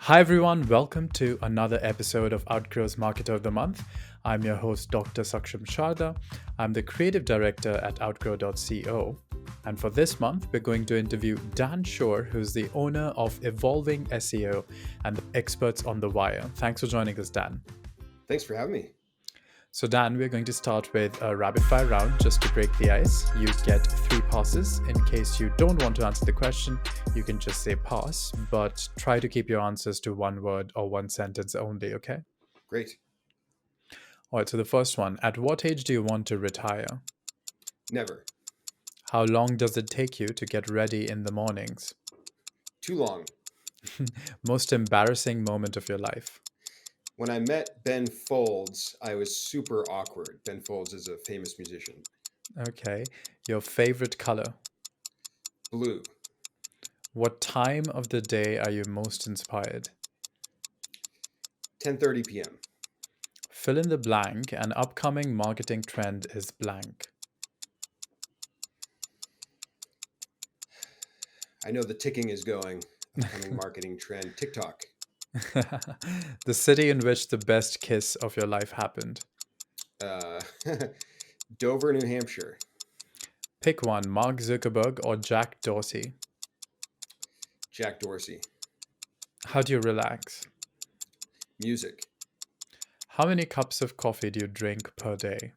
Hi everyone, welcome to another episode of Outgrow's Marketer of the Month. I'm your host, Dr. Saksham Sharda. I'm the creative director at outgrow.co. And for this month, we're going to interview Dan Shure, who's the owner of Evolving SEO and the experts on the wire. Thanks for joining us, Dan. Thanks for having me. So, Dan, we're going to start with a rapid fire round just to break the ice. You get 3 passes. In case you don't want to answer the question, you can just say pass, but try to keep your answers to one word or one sentence only, okay? Great. All right, so the first one, at what age do you want to retire? Never. How long does it take you to get ready in the mornings? Too long. Most embarrassing moment of your life? When I met Ben Folds, I was super awkward. Ben Folds is a famous musician. Okay. Your favorite color? Blue. What time of the day are you most inspired? 10:30 p.m. Fill in the blank. An upcoming marketing trend is blank. I know the ticking is going. Upcoming marketing trend. TikTok. The city in which the best kiss of your life happened. Uh, Dover, New Hampshire. Pick one, Mark Zuckerberg or Jack Dorsey. Jack Dorsey. How do you relax? Music. How many cups of coffee do you drink per day?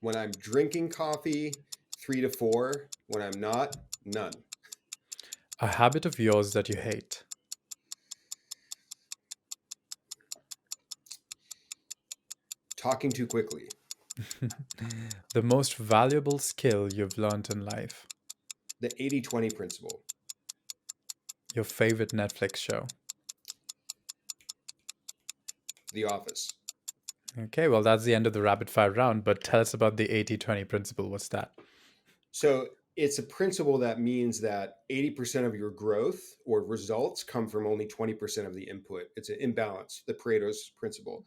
When I'm drinking coffee, 3 to 4. When I'm not, none. A habit of yours that you hate. Talking too quickly. The most valuable skill you've learned in life. The 80-20 principle. Your favorite Netflix show. The Office. Okay, well, that's the end of the rapid fire round, but tell us about the 80-20 principle. What's that? So it's a principle that means that 80% of your growth or results come from only 20% of the input. It's an imbalance, the Paretos Principle.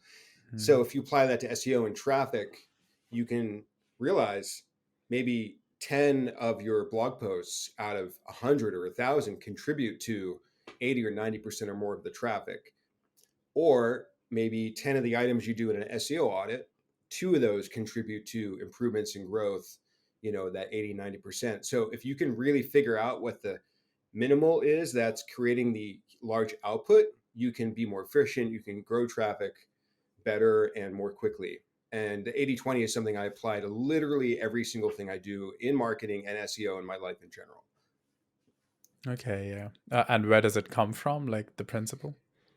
So if you apply that to SEO and traffic, you can realize maybe 10 of your blog posts out of 100 or 1,000 contribute to 80 or 90% or more of the traffic. Or maybe 10 of the items you do in an SEO audit, 2 of those contribute to improvements in growth, that 80, 90%. So if you can really figure out what the minimal is that's creating the large output, you can be more efficient, you can grow traffic better and more quickly. And the 80-20 is something I apply to literally every single thing I do in marketing and SEO in my life in general. Okay, yeah. And where does it come from, like the principle?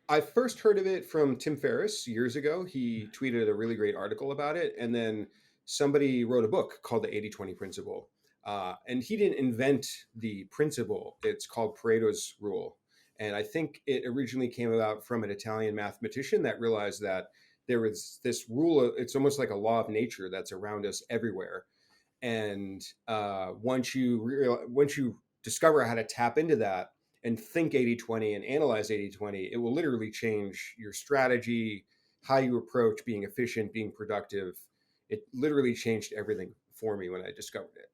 I first heard of it from Tim Ferriss years ago. He tweeted a really great article about it. And then somebody wrote a book called the 80-20 Principle. And he didn't invent the principle. It's called Pareto's Rule. And I think it originally came about from an Italian mathematician that realized that there was this rule. It's almost like a law of nature that's around us everywhere. And once you discover how to tap into that and think 80-20 and analyze 80-20, it will literally change your strategy, how you approach being efficient, being productive. It literally changed everything for me when I discovered it.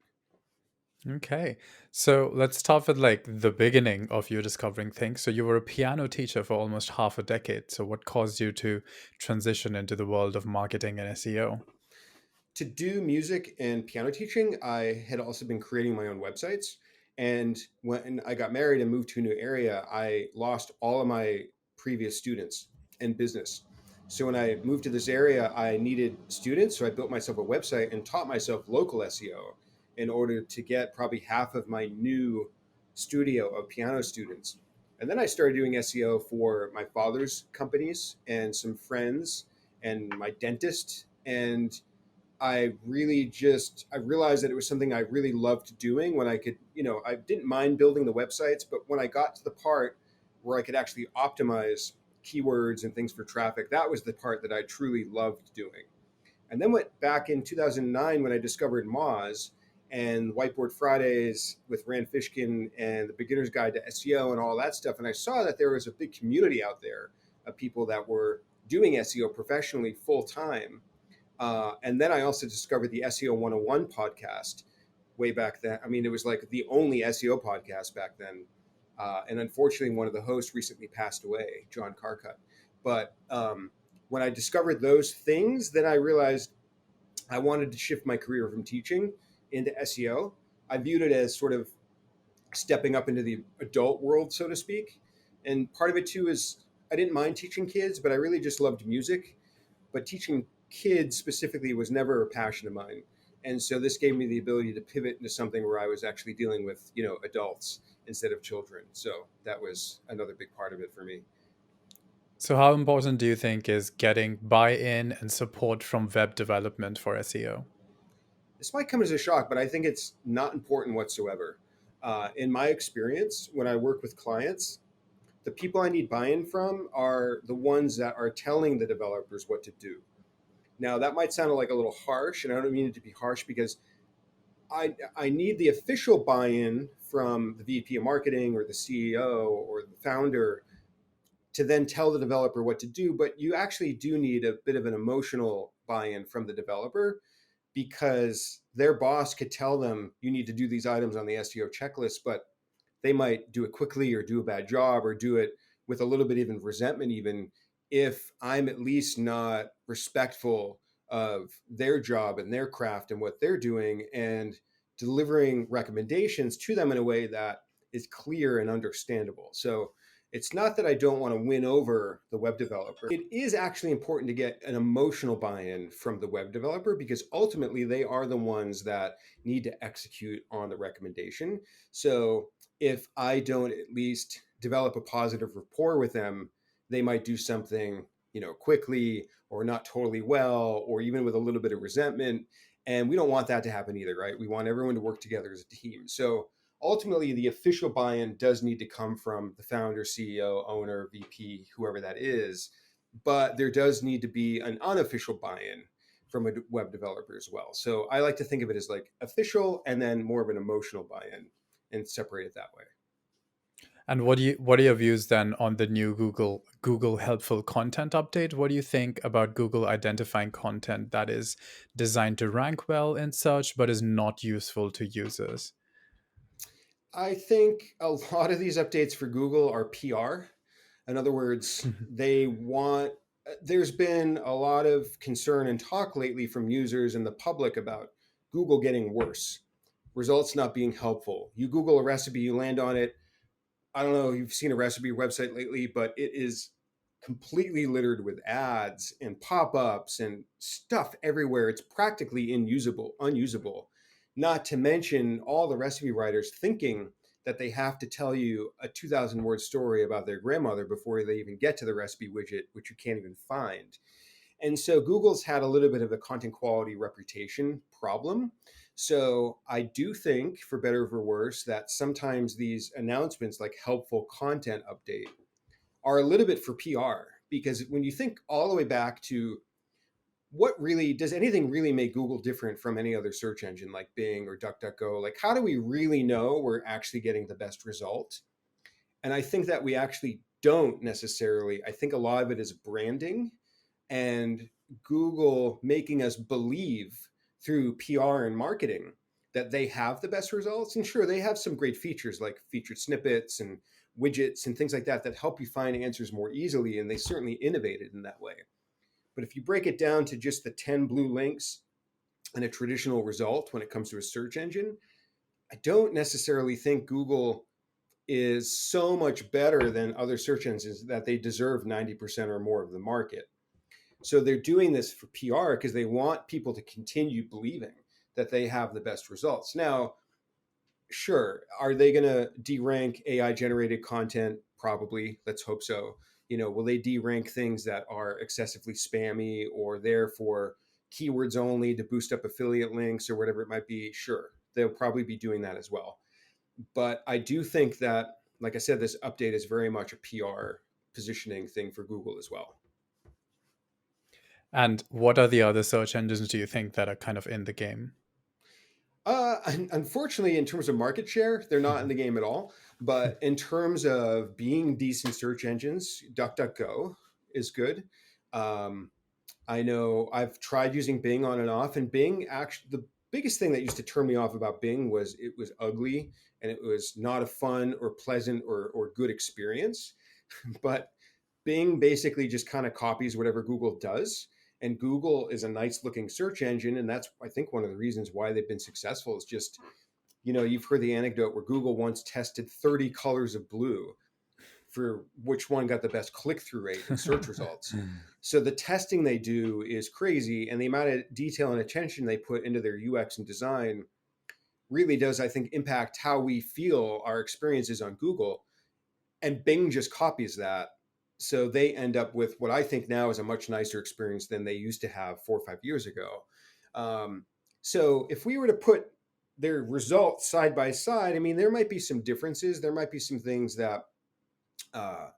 Okay, so let's start with like the beginning of you discovering things. So you were a piano teacher for almost half a decade. So what caused you to transition into the world of marketing and SEO? To do music and piano teaching, I had also been creating my own websites. And when I got married and moved to a new area, I lost all of my previous students in business. So when I moved to this area, I needed students. So I built myself a website and taught myself local SEO in order to get probably half of my new studio of piano students. And then I started doing SEO for my father's companies and some friends and my dentist. And I realized that it was something I really loved doing when I could, I didn't mind building the websites, but when I got to the part where I could actually optimize keywords and things for traffic, that was the part that I truly loved doing. And then went back in 2009 when I discovered Moz and Whiteboard Fridays with Rand Fishkin and the Beginner's Guide to SEO and all that stuff. And I saw that there was a big community out there of people that were doing SEO professionally full time. And then I also discovered the SEO 101 podcast way back then. I mean, it was like the only SEO podcast back then. And unfortunately, one of the hosts recently passed away, John Carcutt. But when I discovered those things, then I realized I wanted to shift my career from teaching into SEO. I viewed it as sort of stepping up into the adult world, so to speak. And part of it too is I didn't mind teaching kids, but I really just loved music. But teaching kids specifically was never a passion of mine. And so this gave me the ability to pivot into something where I was actually dealing with, adults instead of children. So that was another big part of it for me. So, how important do you think is getting buy in and support from web development for SEO? This might come as a shock, but I think it's not important whatsoever. In my experience, when I work with clients, the people I need buy-in from are the ones that are telling the developers what to do. Now, that might sound like a little harsh, and I don't mean it to be harsh because I need the official buy-in from the VP of marketing or the CEO or the founder to then tell the developer what to do. But you actually do need a bit of an emotional buy-in from the developer because their boss could tell them you need to do these items on the SEO checklist, but they might do it quickly or do a bad job or do it with a little bit even resentment, even if I'm at least not respectful of their job and their craft and what they're doing and delivering recommendations to them in a way that is clear and understandable. So it's not that I don't want to win over the web developer. It is actually important to get an emotional buy-in from the web developer because ultimately they are the ones that need to execute on the recommendation. So if I don't at least develop a positive rapport with them, they might do something, quickly or not totally well, or even with a little bit of resentment. And we don't want that to happen either, right? We want everyone to work together as a team. So ultimately, the official buy-in does need to come from the founder, CEO, owner, VP, whoever that is. But there does need to be an unofficial buy-in from a web developer as well. So I like to think of it as like official and then more of an emotional buy-in and separate it that way. And what are your views then on the new Google helpful content update? What do you think about Google identifying content that is designed to rank well in search but is not useful to users? I think a lot of these updates for Google are PR. In other words, there's been a lot of concern and talk lately from users and the public about Google getting worse, results not being helpful. You Google a recipe, you land on it. I don't know if you've seen a recipe website lately, but it is completely littered with ads and pop-ups and stuff everywhere. It's practically unusable. Not to mention all the recipe writers thinking that they have to tell you a 2,000 word story about their grandmother before they even get to the recipe widget, which you can't even find. And so Google's had a little bit of a content quality reputation problem. So I do think, for better or for worse, that sometimes these announcements like helpful content update are a little bit for PR. Because when you think all the way back to what really does anything really make Google different from any other search engine like Bing or DuckDuckGo? Like, how do we really know we're actually getting the best result? And I think that we actually don't necessarily. I think a lot of it is branding and Google making us believe through PR and marketing that they have the best results. And sure, they have some great features like featured snippets and widgets and things like that that help you find answers more easily. And they certainly innovated in that way. But if you break it down to just the 10 blue links and a traditional result when it comes to a search engine, I don't necessarily think Google is so much better than other search engines that they deserve 90% or more of the market. So they're doing this for PR because they want people to continue believing that they have the best results. Now, sure, are they going to derank AI generated content? Probably. Let's hope so. Will they derank things that are excessively spammy or there for keywords only to boost up affiliate links or whatever it might be? Sure, they'll probably be doing that as well. But I do think that, like I said, this update is very much a PR positioning thing for Google as well. And what are the other search engines do you think that are kind of in the game? Unfortunately, in terms of market share, they're not in the game at all. But in terms of being decent search engines, DuckDuckGo is good. Um, I know I've tried using Bing on and off, and Bing actually biggest thing that used to turn me off about Bing was it was ugly and it was not a fun or pleasant or good experience. But Bing basically just kind of copies whatever Google does. And Google is a nice looking search engine. And that's, I think, one of the reasons why they've been successful is just, you've heard the anecdote where Google once tested 30 colors of blue for which one got the best click-through rate in search results. So the testing they do is crazy, and the amount of detail and attention they put into their UX and design really does, I think, impact how we feel our experiences on Google. And Bing just copies that. So they end up with what I think now is a much nicer experience than they used to have 4 or 5 years ago. So if we were to put their results side by side, I mean, there might be some differences. There might be some things that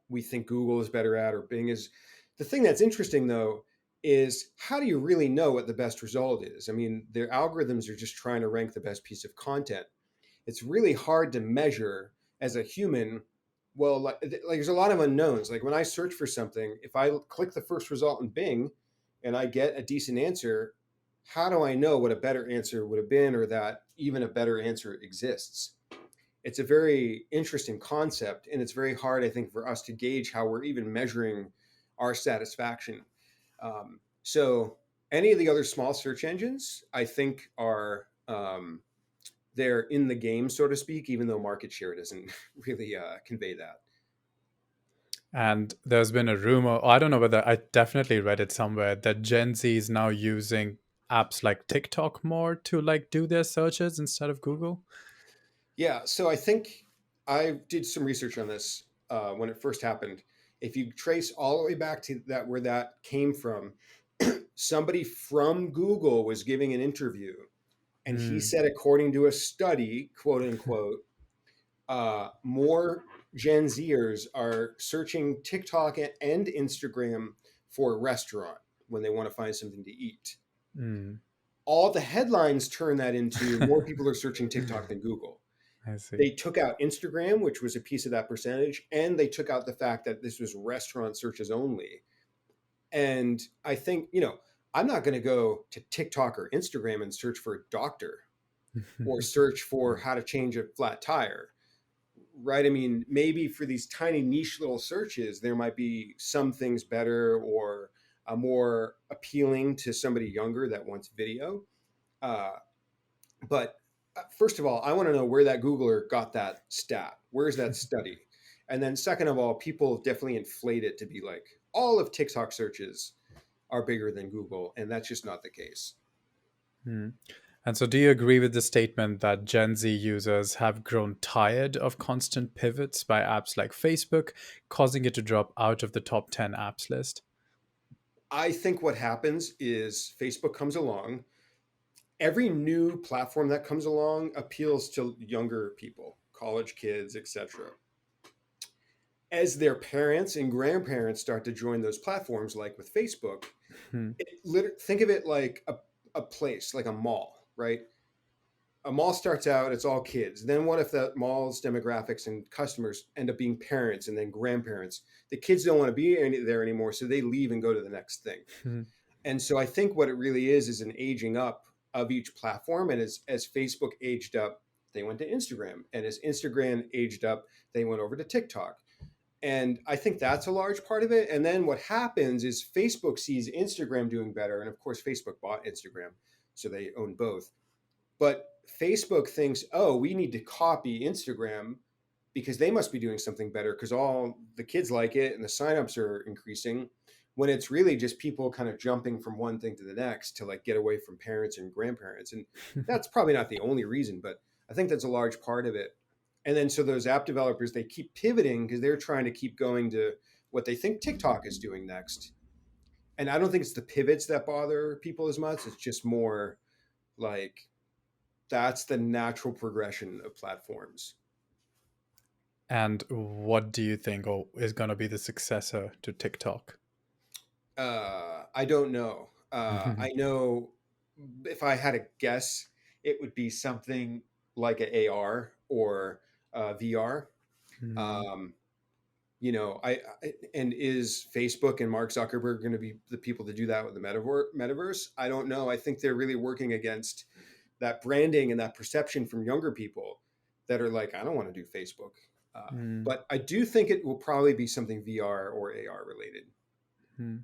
we think Google is better at or Bing is. The thing that's interesting, though, is how do you really know what the best result is? I mean, their algorithms are just trying to rank the best piece of content. It's really hard to measure as a human. Well, like there's a lot of unknowns. Like when I search for something, if I click the first result in Bing and I get a decent answer, how do I know what a better answer would have been or that even a better answer exists? It's a very interesting concept, and it's very hard, I think, for us to gauge how we're even measuring our satisfaction. So any of the other small search engines, I think, are they're in the game, so to speak, even though market share doesn't really convey that. And there's been a rumor, I don't know whether I definitely read it somewhere, that Gen Z is now using apps like TikTok more to like do their searches instead of Google. Yeah, so I think I did some research on this when it first happened. If you trace all the way back to that where that came from, somebody from Google was giving an interview, and he Mm. said, according to a study, quote unquote, more Gen Zers are searching TikTok and Instagram for a restaurant when they want to find something to eat. Mm. All the headlines turn that into more people are searching TikTok than Google. I see. They took out Instagram, which was a piece of that percentage, and they took out the fact that this was restaurant searches only. And I think, I'm not going to go to TikTok or Instagram and search for a doctor or search for how to change a flat tire, right? I mean, maybe for these tiny niche little searches, there might be some things better or more appealing to somebody younger that wants video. Uh, but first of all, I want to know where that Googler got that stat. Where's that study? And then second of all, people definitely inflate it to be like all of TikTok searches are bigger than Google, and that's just not the case. Hmm. And so, do you agree with the statement that Gen Z users have grown tired of constant pivots by apps like Facebook, causing it to drop out of the top 10 apps list? I think what happens is Facebook comes along. Every new platform that comes along appeals to younger people, college kids, etc. As their parents and grandparents start to join those platforms, like with Facebook, Hmm. think of it like a place, like a mall, right? A mall starts out, it's all kids. Then what if that mall's demographics and customers end up being parents and then grandparents? The kids don't want to be there anymore, so they leave and go to the next thing. Hmm. And so I think what it really is an aging up of each platform. And as Facebook aged up, they went to Instagram. And as Instagram aged up, they went over to TikTok. And I think that's a large part of it. And then what happens is Facebook sees Instagram doing better. And of course, Facebook bought Instagram, so they own both. But Facebook thinks, oh, we need to copy Instagram because they must be doing something better because all the kids like it and the signups are increasing, when it's really just people kind of jumping from one thing to the next to like get away from parents and grandparents. And that's probably not the only reason, but I think that's a large part of it. And then so those app developers, they keep pivoting because they're trying to keep going to what they think TikTok is doing next. And I don't think it's the pivots that bother people as much. It's just more like that's the natural progression of platforms. And what do you think is going to be the successor to TikTok? I don't know. I know if I had a guess, it would be something like an AR or VR. Hmm. Um, and is Facebook and Mark Zuckerberg going to be the people to do that with the metaverse? I don't know. I think they're really working against that branding and that perception from younger people that are like, I don't want to do Facebook. Mm. But I do think it will probably be something VR or AR related. Mm.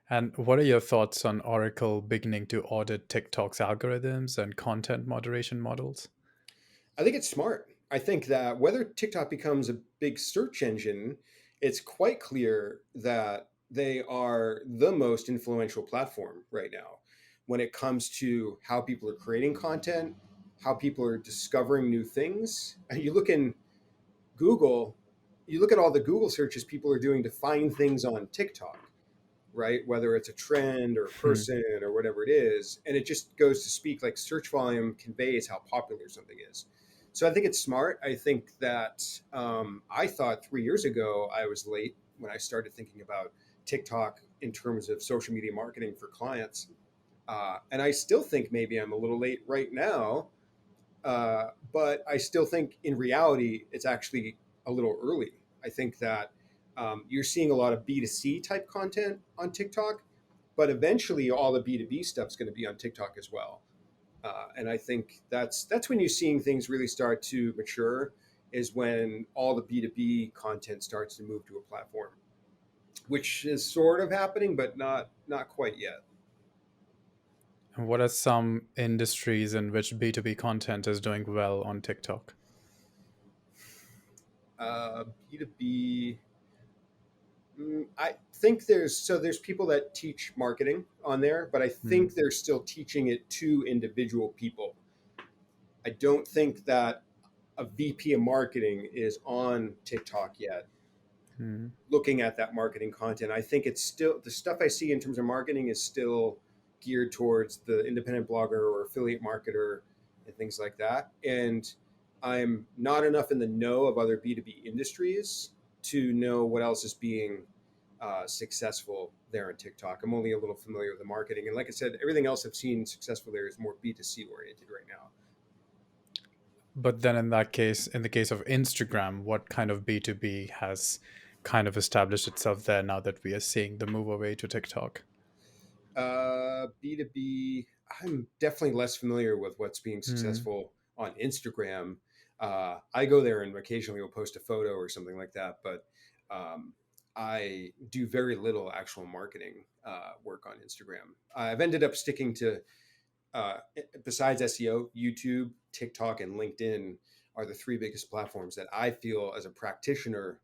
And what are your thoughts on Oracle beginning to audit TikTok's algorithms and content moderation models? I think it's smart. I think that whether TikTok becomes a big search engine, it's quite clear that they are the most influential platform right now when it comes to how people are creating content, how people are discovering new things. And you look in Google, you look at all the Google searches people are doing to find things on TikTok, right? Whether it's a trend or a Hmm. person or whatever it is. And it just goes to speak like search volume conveys how popular something is. So I think it's smart. I think that I thought 3 years ago I was late when I started thinking about TikTok in terms of social media marketing for clients. And I still think maybe I'm a little late right now, but I still think in reality, it's actually a little early. I think that you're seeing a lot of B2C type content on TikTok, but eventually all the B2B stuff is going to be on TikTok as well. And I think that's when you're seeing things really start to mature, is when all the B2B content starts to move to a platform, which is sort of happening, but not quite yet. And what are some industries in which B2B content is doing well on TikTok? B2B, I think there's people that teach marketing on there, but I Hmm. think they're still teaching it to individual people. I don't think that a VP of marketing is on TikTok yet Hmm. looking at that marketing content. I think it's still the stuff I see in terms of marketing is still geared towards the independent blogger or affiliate marketer and things like that. And I'm not enough in the know of other B2B industries to know what else is being successful there on TikTok. I'm only a little familiar with the marketing. And like I said, everything else I've seen successful there is more B2C oriented right now. But then in that case, in the case of Instagram, what kind of B2B has kind of established itself there now that we are seeing the move away to TikTok? B2B, I'm definitely less familiar with what's being Hmm. successful on Instagram. I go there and occasionally will post a photo or something like that, but um, I do very little actual marketing work on Instagram. I've ended up sticking to, uh, besides SEO, YouTube, TikTok, and LinkedIn are the three biggest platforms that I feel as a practitioner,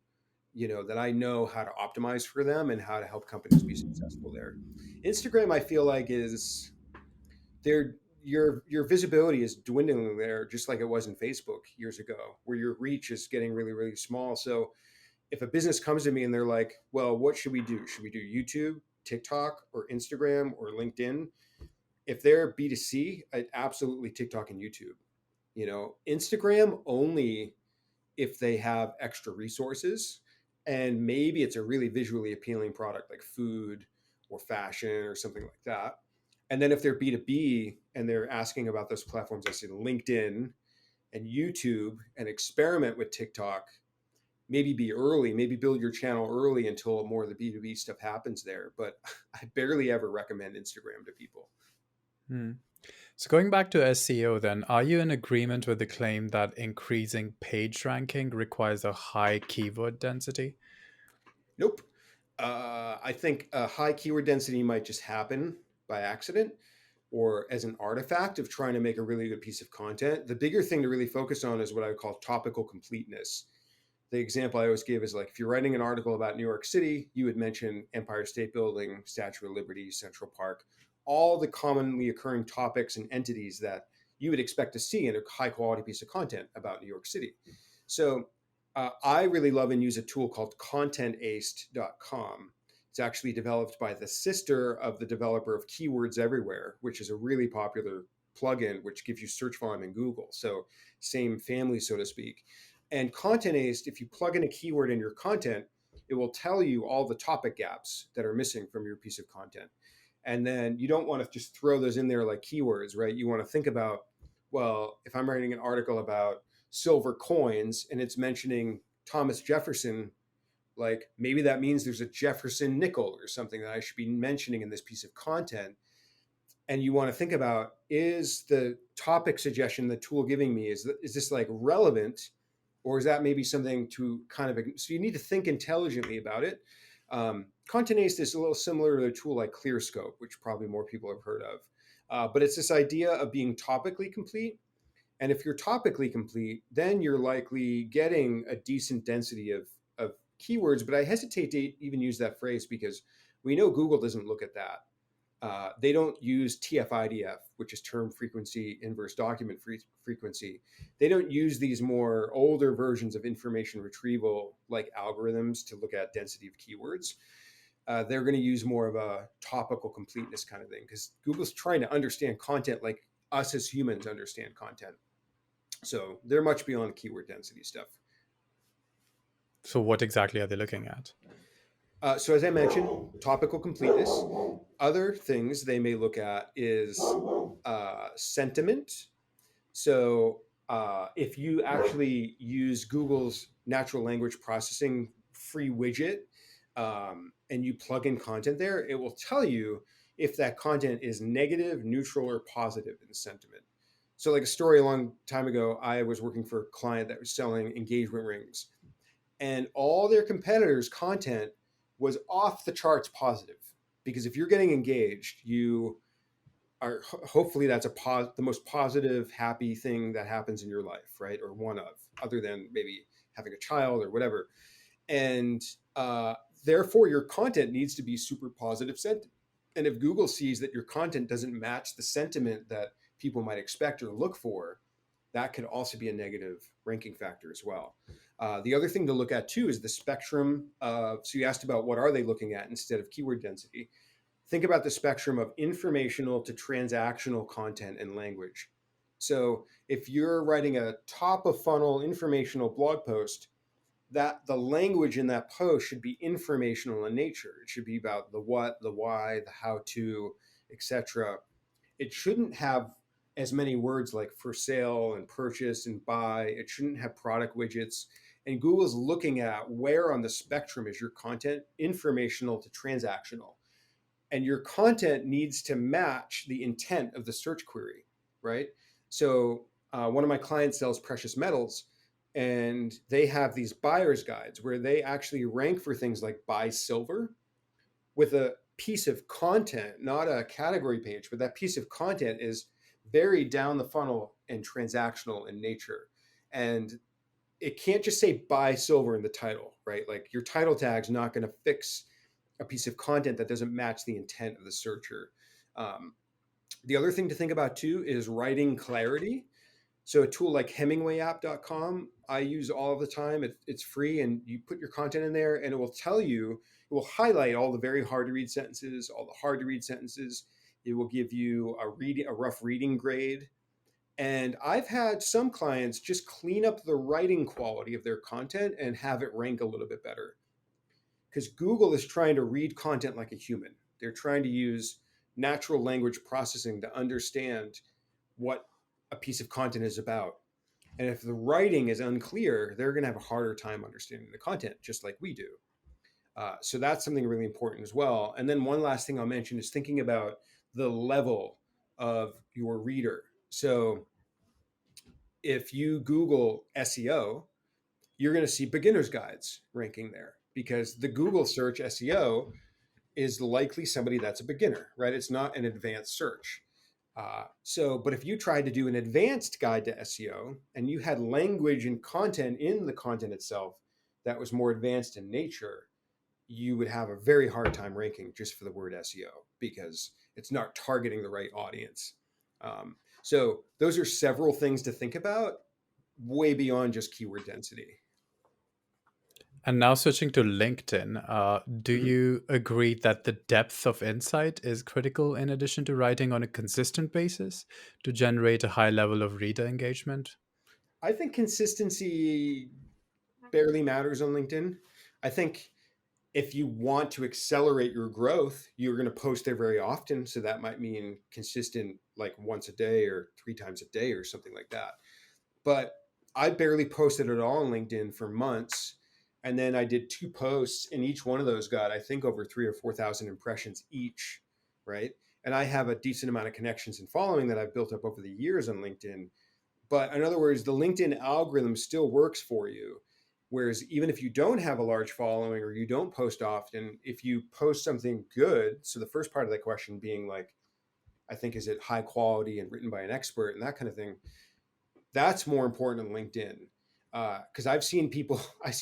that I know how to optimize for them and how to help companies be successful there. Instagram, I feel like is there your visibility is dwindling there, just like it was in Facebook years ago, where your reach is getting really, really small. So if a business comes to me and they're like, well, what should we do? Should we do YouTube, TikTok, or Instagram or LinkedIn? If they're B2C, absolutely TikTok and YouTube. Instagram only if they have extra resources, and maybe it's a really visually appealing product like food or fashion or something like that. And then if they're B2B and they're asking about those platforms, I say LinkedIn and YouTube, and experiment with TikTok. Maybe be early, maybe build your channel early until more of the B2B stuff happens there. But I barely ever recommend Instagram to people. Hmm. So going back to SEO, then, are you in agreement with the claim that increasing page ranking requires a high keyword density? Nope. I think a high keyword density might just happen by accident or as an artifact of trying to make a really good piece of content. The bigger thing to really focus on is what I would call topical completeness. The example I always give is like if you're writing an article about New York City, you would mention Empire State Building, Statue of Liberty, Central Park, all the commonly occurring topics and entities that you would expect to see in a high quality piece of content about New York City. So I really love and use a tool called contentaced.com. It's actually developed by the sister of the developer of Keywords Everywhere, which is a really popular plugin which gives you search volume in Google. So same family, so to speak. And Content Aced, if you plug in a keyword in your content, it will tell you all the topic gaps that are missing from your piece of content. And then you don't want to just throw those in there like keywords, right? You want to think about, well, if I'm writing an article about silver coins and it's mentioning Thomas Jefferson, like maybe that means there's a Jefferson nickel or something that I should be mentioning in this piece of content. And you want to think about, is the topic suggestion the tool giving me, is this like relevant, or is that maybe something to kind of, so you need to think intelligently about it. Content-based is a little similar to a tool like ClearScope, which probably more people have heard of. But it's this idea of being topically complete. And if you're topically complete, then you're likely getting a decent density of keywords. But I hesitate to even use that phrase because we know Google doesn't look at that. They don't use TF-IDF, which is term frequency inverse document frequency. They don't use these more older versions of information retrieval like algorithms to look at density of keywords. They're going to use more of a topical completeness kind of thing because Google's trying to understand content like us as humans understand content. So they're much beyond keyword density stuff. So what exactly are they looking at? So as I mentioned, topical completeness. Other things they may look at is sentiment. So if you actually use Google's natural language processing free widget and you plug in content there, it will tell you if that content is negative, neutral, or positive in sentiment. So like a story a long time ago, I was working for a client that was selling engagement rings, and all their competitors' content was off the charts positive. Because if you're getting engaged, you are hopefully that's the most positive, happy thing that happens in your life, right? Or one of, other than maybe having a child or whatever. And therefore, your content needs to be super positive sentiment. And if Google sees that your content doesn't match the sentiment that people might expect or look for, that could also be a negative ranking factor as well. The other thing to look at too is the spectrum of, so you asked about what are they looking at instead of keyword density. Think about the spectrum of informational to transactional content and language. So if you're writing a top of funnel informational blog post, that the language in that post should be informational in nature. It should be about the what, the why, the how to, etc. It shouldn't have as many words like for sale and purchase and buy. It shouldn't have product widgets. And Google's looking at where on the spectrum is your content informational to transactional. And your content needs to match the intent of the search query, right? So one of my clients sells precious metals, and they have these buyer's guides where they actually rank for things like buy silver with a piece of content, not a category page, but that piece of content is very down the funnel and transactional in nature. And it can't just say buy silver in the title, right? Like your title tag's not going to fix a piece of content that doesn't match the intent of the searcher. The other thing to think about too is writing clarity. So a tool like HemingwayApp.com, I use all the time. It's free, and you put your content in there, and it will tell you, it will highlight all the very hard to read sentences, all the hard to read sentences. It will give you a rough reading grade. And I've had some clients just clean up the writing quality of their content and have it rank a little bit better. Because Google is trying to read content like a human. They're trying to use natural language processing to understand what a piece of content is about. And if the writing is unclear, they're going to have a harder time understanding the content, just like we do. So that's something really important as well. And then one last thing I'll mention is thinking about the level of your reader. So if you Google SEO, you're going to see beginner's guides ranking there because the Google search SEO is likely somebody that's a beginner, right? It's not an advanced search. But if you tried to do an advanced guide to SEO and you had language and content in the content itself that was more advanced in nature, you would have a very hard time ranking just for the word SEO because it's not targeting the right audience. So those are several things to think about way beyond just keyword density. And now switching to LinkedIn, do you agree that the depth of insight is critical in addition to writing on a consistent basis to generate a high level of reader engagement? I think consistency barely matters on LinkedIn. I think if you want to accelerate your growth, you're going to post there very often. So that might mean consistent, like once a day or 3 times a day or something like that. But I barely posted at all on LinkedIn for months. And then I did 2 posts, and each one of those got, I think, over 3,000 or 4,000 impressions each, right? and I have a decent amount of connections and following that I've built up over the years on LinkedIn. But in other words, the LinkedIn algorithm still works for you. Whereas even if you don't have a large following or you don't post often, if you post something good, so the first part of that question being like, I think, is it high quality and written by an expert and that kind of thing? That's more important than LinkedIn. Because I see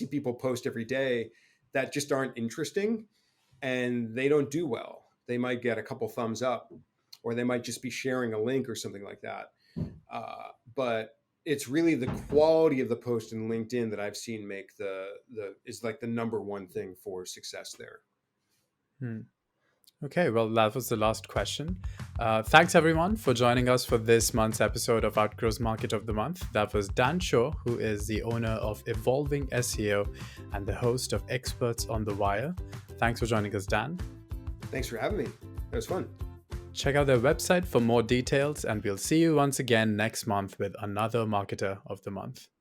people post every day that just aren't interesting and they don't do well. They might get a couple thumbs up, or they might just be sharing a link or something like that. But it's really the quality of the post in LinkedIn that I've seen make is like the number one thing for success there. Okay, well, that was the last question. Thanks everyone for joining us for this month's episode of Outgrow's Market of the Month. That was Dan Shure, who is the owner of Evolving SEO and the host of Experts on the Wire. Thanks for joining us, Dan. Thanks for having me. It was fun. Check out their website for more details, and we'll see you once again next month with another Marketer of the Month.